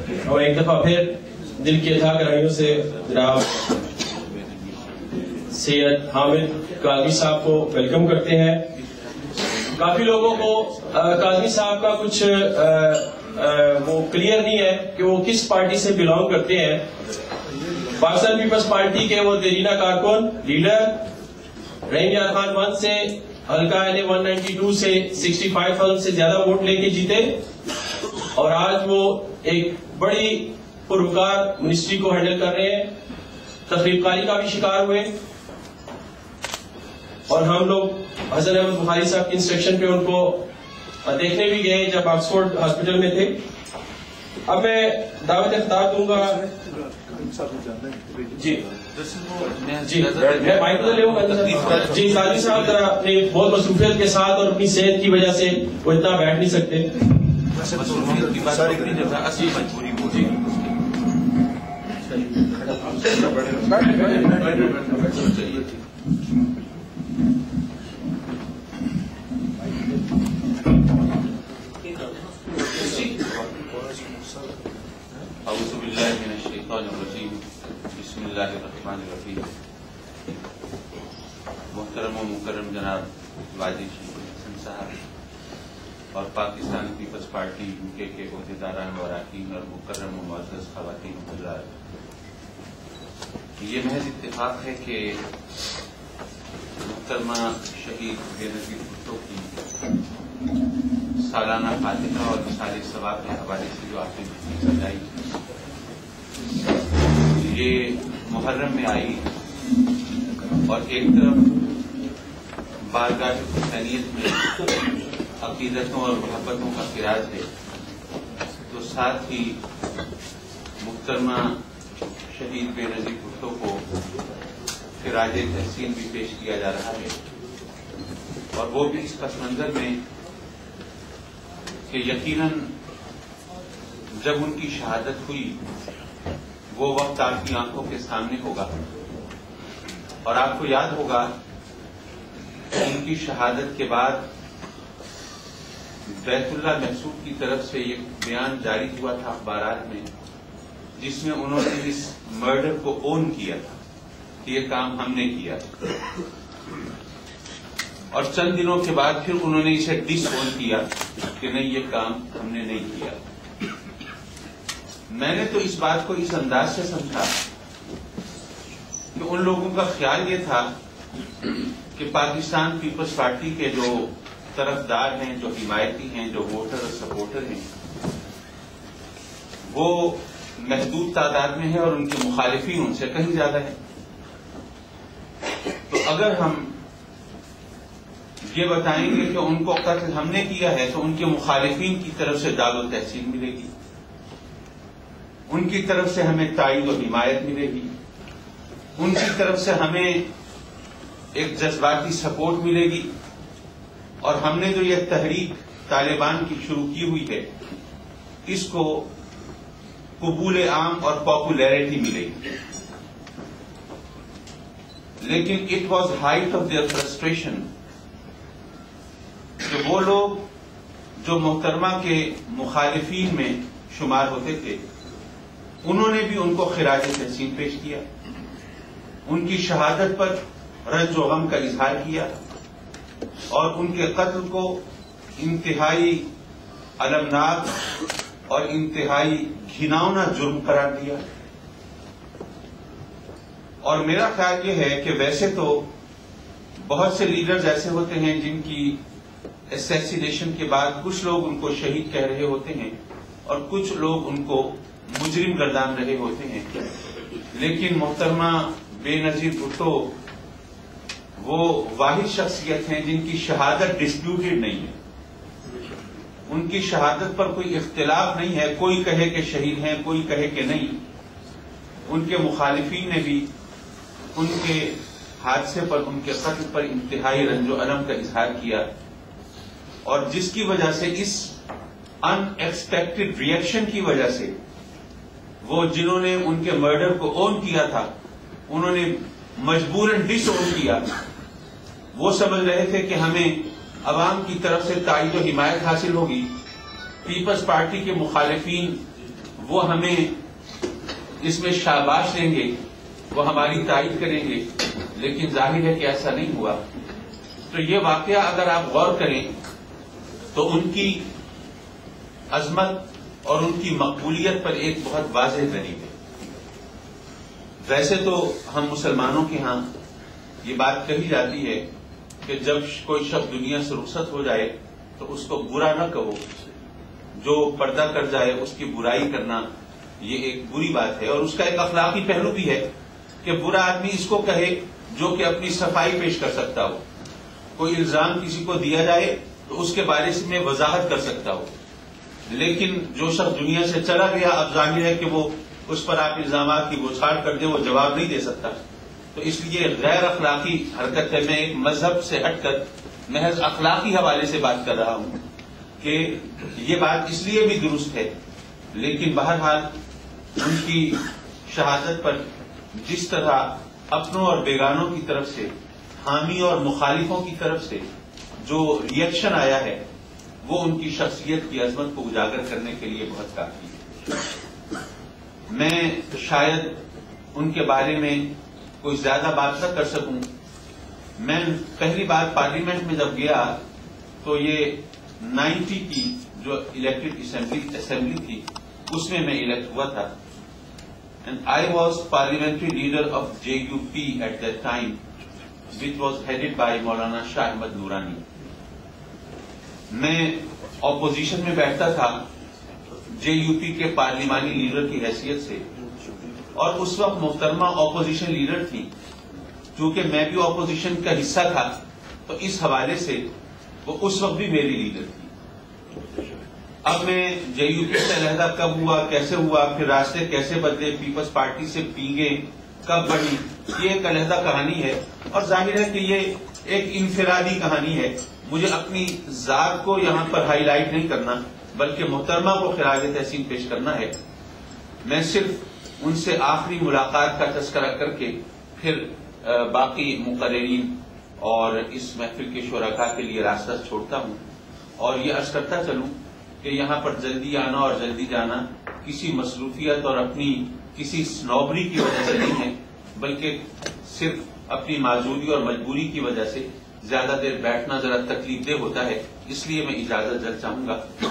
اور ایک دفعہ پھر دل کی اتھا گہرائیوں سے جناب سید حامد کاظمی صاحب کو ویلکم کرتے ہیں. کافی لوگوں کو کاظمی صاحب کا کچھ وہ کلیئر نہیں ہے کہ وہ کس پارٹی سے بلانگ کرتے ہیں. پاکستان پیپلز پارٹی کے وہ دیرینہ کارکن لیڈر رحیم یار خان 1 سے حلقہ LA-192 سے 65,000 سے زیادہ ووٹ لے کے جیتے اور آج وہ ایک بڑی پروکار منسٹری کو ہینڈل کر رہے ہیں. تخریب کاری کا بھی شکار ہوئے اور ہم لوگ حسن احمد بخاری صاحب کی انسٹرکشن پہ ان کو دیکھنے بھی گئے جب آکسفورڈ ہاسپٹل میں تھے. اب میں دعوت خطاب دوں گا. جی جی میں مائک تو لے جی قاضی صاحب ذرا اپنی بہت مصروفیت کے ساتھ اور اپنی صحت کی وجہ سے وہ اتنا بیٹھ نہیں سکتے. اعوذ باللہ من الشیطان الرجیم بسم اللہ الرحمن الرحیم. محترم و مکرم جناب واجد شیخ الحسن صاحب اور پاکستان پیپلز پارٹی UK کے عہدیداران و اراکین اور مکرم و معزز خواتین حضرات، یہ محض اتفاق ہے کہ محترمہ شہید بے نظیر بھٹو کی سالانہ فاتحہ اور مثال ثواب کے حوالے سے جو آپ نے سمجھائی یہ محرم میں آئی اور ایک طرف بارگاہ حسینیت میں عقیدتوں اور محبتوں کا خراج ہے تو ساتھ ہی محترمہ شہید بے نظیر بھٹو کو خراج تحسین بھی پیش کیا جا رہا ہے اور وہ بھی اس پس منظر میں کہ یقیناً جب ان کی شہادت ہوئی وہ وقت آپ کی آنکھوں کے سامنے ہوگا اور آپ کو یاد ہوگا کہ ان کی شہادت کے بعد بیت اللہ محسود کی طرف سے ایک بیان جاری ہوا تھا اخبارات میں جس میں انہوں نے اس مرڈر کو اون کیا تھا کہ یہ کام ہم نے کیا اور چند دنوں کے بعد پھر انہوں نے اسے ڈس اون کیا کہ نہیں یہ کام ہم نے نہیں کیا. میں نے تو اس بات کو اس انداز سے سمجھا کہ ان لوگوں کا خیال یہ تھا کہ پاکستان پیپلز پارٹی کے جو طرفدار ہیں، جو حمایتی ہیں، جو ووٹر اور سپورٹر ہیں، وہ محدود تعداد میں ہے اور ان کے مخالفین ان سے کہیں زیادہ ہیں. تو اگر ہم یہ بتائیں گے کہ ان کو قتل ہم نے کیا ہے تو ان کے مخالفین کی طرف سے داد و تحسین ملے گی، ان کی طرف سے ہمیں تائید و حمایت ملے گی، ان کی طرف سے ہمیں ایک جذباتی سپورٹ ملے گی اور ہم نے جو یہ تحریک طالبان کی شروع کی ہوئی ہے اس کو قبول عام اور پاپولیرٹی ملے گی. لیکن it was height of their frustration کہ وہ لوگ جو محترمہ کے مخالفین میں شمار ہوتے تھے انہوں نے بھی ان کو خراج تحسین پیش کیا، ان کی شہادت پر رنج و غم کا اظہار کیا اور ان کے قتل کو انتہائی المناک اور انتہائی گھناؤنا جرم قرار دیا. اور میرا خیال یہ ہے کہ ویسے تو بہت سے لیڈرز ایسے ہوتے ہیں جن کی اسیسینیشن کے بعد کچھ لوگ ان کو شہید کہہ رہے ہوتے ہیں اور کچھ لوگ ان کو مجرم گردان رہے ہوتے ہیں، لیکن محترمہ بے نظیر بھٹو وہ واحد شخصیت ہیں جن کی شہادت ڈسپیوٹڈ نہیں ہے، ان کی شہادت پر کوئی اختلاف نہیں ہے. کوئی کہے کہ شہید ہیں، کوئی کہے کہ نہیں. ان کے مخالفین نے بھی ان کے حادثے پر، ان کے قتل پر انتہائی رنج و الم کا اظہار کیا اور جس کی وجہ سے اس ان ایکسپیکٹڈ ریئیکشن کی وجہ سے وہ جنہوں نے ان کے مرڈر کو اون کیا تھا انہوں نے مجبوراً ڈس اون کیا. وہ سمجھ رہے تھے کہ ہمیں عوام کی طرف سے تائید و حمایت حاصل ہوگی. پیپلز پارٹی کے مخالفین وہ ہمیں اس میں شاباش دیں گے، وہ ہماری تائید کریں گے، لیکن ظاہر ہے کہ ایسا نہیں ہوا۔ تو یہ واقعہ اگر آپ غور کریں تو ان کی عظمت اور ان کی مقبولیت پر ایک بہت واضح دلیل ہے۔ ویسے تو ہم مسلمانوں کے ہاں یہ بات کہی جاتی ہے کہ جب کوئی شخص دنیا سے رخصت ہو جائے تو اس کو برا نہ کہو، جو پردہ کر جائے اس کی برائی کرنا یہ ایک بری بات ہے، اور اس کا ایک اخلاقی پہلو بھی ہے کہ برا آدمی اس کو کہے جو کہ اپنی صفائی پیش کر سکتا ہو۔ کوئی الزام کسی کو دیا جائے تو اس کے بارے میں وضاحت کر سکتا ہو، لیکن جو شخص دنیا سے چلا گیا اب ظاہر ہے کہ وہ اس پر آپ الزامات کی بوچھاڑ کر دیں، وہ جواب نہیں دے سکتا۔ تو اس لیے غیر اخلاقی حرکت ہے۔ میں ایک مذہب سے ہٹ کر محض اخلاقی حوالے سے بات کر رہا ہوں کہ یہ بات اس لیے بھی درست ہے، لیکن بہرحال ان کی شہادت پر جس طرح اپنوں اور بیگانوں کی طرف سے، حامی اور مخالفوں کی طرف سے جو ریئیکشن آیا ہے وہ ان کی شخصیت کی عظمت کو اجاگر کرنے کے لیے بہت کافی ہے۔ میں شاید ان کے بارے میں کوئی زیادہ بات نہ کر سکوں۔ میں پہلی بار پارلیمنٹ میں جب گیا تو یہ 90 کی جو الیکٹڈ اسمبلی تھی اس میں الیکٹ ہوا تھا، and I was parliamentary leader of JUP at that time which was headed by مولانا شاہ احمد نورانی۔ میں اپوزیشن میں بیٹھتا تھا JUP کے پارلیمانی لیڈر کی حیثیت سے، اور اس وقت محترمہ اپوزیشن لیڈر تھی۔ چونکہ میں بھی اپوزیشن کا حصہ تھا تو اس حوالے سے وہ اس وقت بھی میری لیڈر تھی۔ اب میں JUP سے علیحدہ کب ہوا، کیسے ہوا، پھر راستے کیسے بدلے، پیپلز پارٹی سے پیگے کب بڑھی، یہ ایک علیحدہ کہانی ہے، اور ظاہر ہے کہ یہ ایک انفرادی کہانی ہے۔ مجھے اپنی ذات کو یہاں پر ہائی لائٹ نہیں کرنا بلکہ محترمہ کو خراج تحسین پیش کرنا ہے۔ میں صرف ان سے آخری ملاقات کا تذکرہ کر کے پھر باقی مقررین اور اس محفل کے شرکاء کے لیے راستہ چھوڑتا ہوں، اور یہ عرض کرتا چلوں کہ یہاں پر جلدی آنا اور جلدی جانا کسی مصروفیت اور اپنی کسی سنوبری کی وجہ سے نہیں ہے، بلکہ صرف اپنی معذوری اور مجبوری کی وجہ سے زیادہ دیر بیٹھنا ذرا تکلیف دہ ہوتا ہے۔ اس لیے میں اجازت چاہوں گا۔